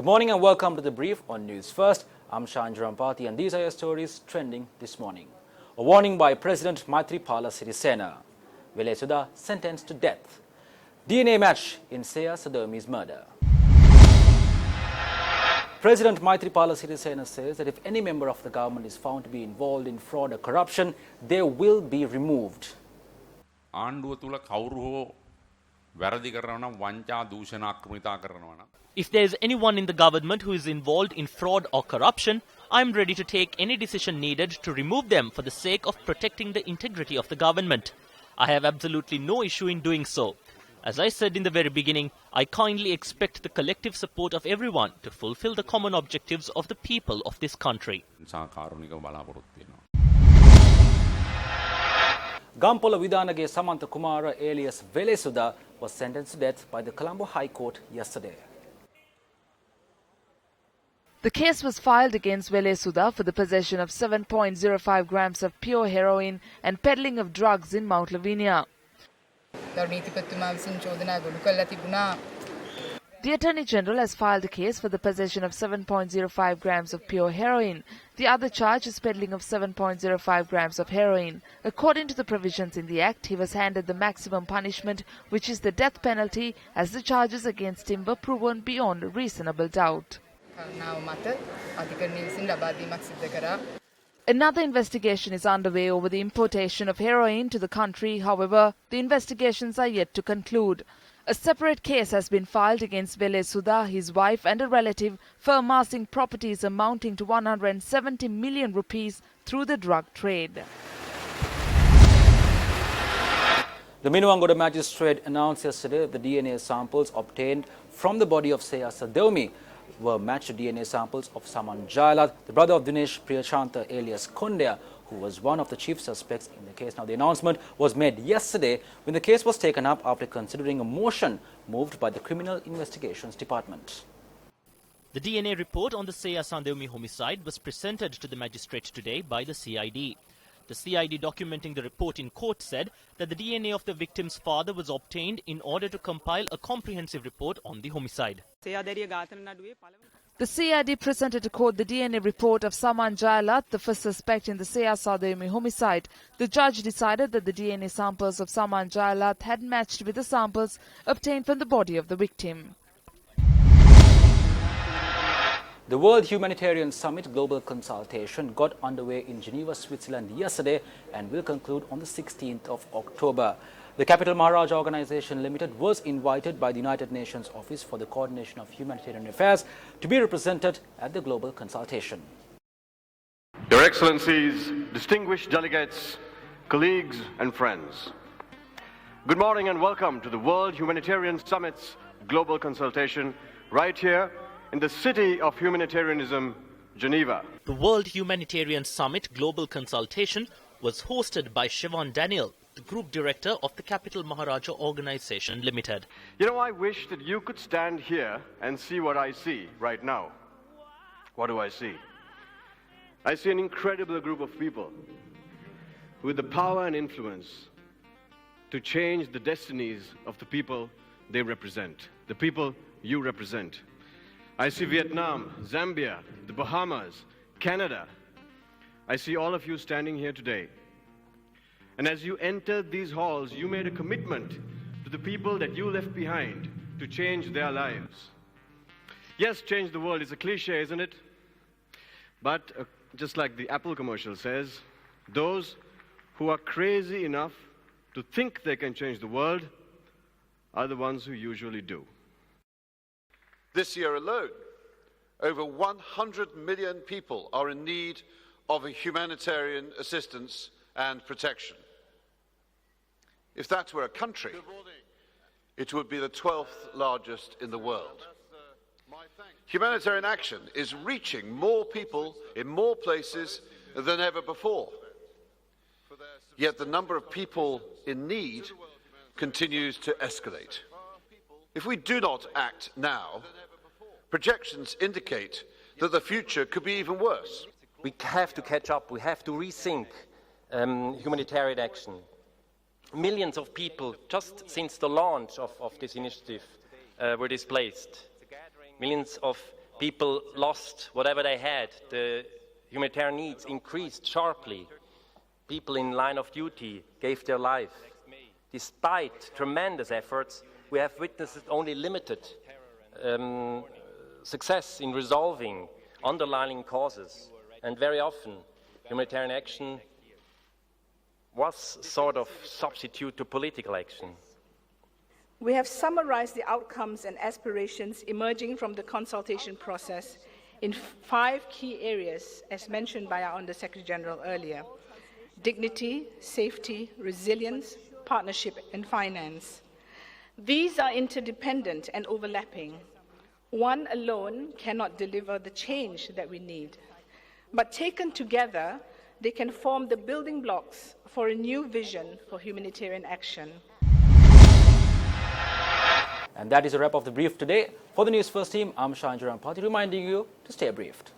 Good morning and welcome to the brief on News First. I'm Shan Rampati and these are your stories trending this morning. A warning by President Maithripala Sirisena. Velesuda sentenced to death. DNA match in Seya Sadomi's murder. President Maithripala Sirisena says that if any member of the government is found to be involved in fraud or corruption, they will be removed. If there is anyone in the government who is involved in fraud or corruption, I am ready to take any decision needed to remove them for the sake of protecting the integrity of the government. I have absolutely no issue in doing so. As I said in the very beginning, I kindly expect the collective support of everyone to fulfill the common objectives of the people of this country. Gampola Vidanage Samantha Kumara alias Velesuda was sentenced to death by the Colombo High Court yesterday. The case was filed against Velesuda for the possession of 7.05 grams of pure heroin and peddling of drugs in Mount Lavinia. The Attorney General has filed a case for the possession of 7.05 grams of pure heroin. The other charge is peddling of 7.05 grams of heroin. According to the provisions in the Act, he was handed the maximum punishment, which is the death penalty, as the charges against him were proven beyond reasonable doubt. Another investigation is underway over the importation of heroin to the country. However, the investigations are yet to conclude. A separate case has been filed against Velesuda, his wife and a relative for amassing properties amounting to 170 million rupees through the drug trade. The Minuwangoda magistrate announced yesterday that the DNA samples obtained from the body of Seya Sadomi were matched to DNA samples of Saman Jailat, the brother of Dinesh Priyachanta alias Kondya, who was one of the chief suspects in the case. Now, the announcement was made yesterday when the case was taken up after considering a motion moved by the Criminal Investigations Department. The DNA report on the Seya Sadomi homicide was presented to the magistrate today by the CID. The CID documenting the report in court said that the DNA of the victim's father was obtained in order to compile a comprehensive report on the homicide. The CID presented to court the DNA report of Saman Jailat, the first suspect in the Seya Sadomi homicide. The judge decided that the DNA samples of Saman Jailat had matched with the samples obtained from the body of the victim. The World Humanitarian Summit Global Consultation got underway in Geneva, Switzerland yesterday and will conclude on the 16th of October. The Capital Maharaja Organization Limited was invited by the United Nations Office for the Coordination of Humanitarian Affairs to be represented at the global consultation. Your Excellencies, distinguished delegates, colleagues and friends, good morning and welcome to the World Humanitarian Summit's Global Consultation right here in the city of humanitarianism, Geneva. The World Humanitarian Summit Global Consultation was hosted by Siobhan Daniel, the Group Director of the Capital Maharaja Organization Limited. You know, I wish that you could stand here and see what I see right now. What do I see? I see an incredible group of people with the power and influence to change the destinies of the people they represent, the people you represent. I see Vietnam, Zambia, the Bahamas, Canada. I see all of you standing here today. And as you entered these halls, you made a commitment to the people that you left behind to change their lives. Yes, change the world is a cliche, isn't it? But just like the Apple commercial says, those who are crazy enough to think they can change the world are the ones who usually do. This year alone, over 100 million people are in need of a humanitarian assistance and protection. If that were a country, it would be the 12th largest in the world. Humanitarian action is reaching more people in more places than ever before. Yet the number of people in need continues to escalate. If we do not act now, projections indicate that the future could be even worse. We have to catch up, we have to rethink humanitarian action. Millions of people, just since the launch of this initiative, were displaced. Millions of People lost whatever they had. The humanitarian needs increased sharply. People in line of duty gave their life. Despite tremendous efforts, we have witnessed only limited success in resolving underlying causes. And very often, humanitarian action was sort of substitute to political action. We have summarized the outcomes and aspirations emerging from the consultation process in 5 key areas, as mentioned by our Under-Secretary General earlier: dignity, safety, resilience, partnership, and finance. These are interdependent and overlapping. One alone cannot deliver the change that we need. But taken together, they can form the building blocks for a new vision for humanitarian action. And that is a wrap of the brief today. For the News First team, I'm Shanjaram Pati reminding you to stay briefed.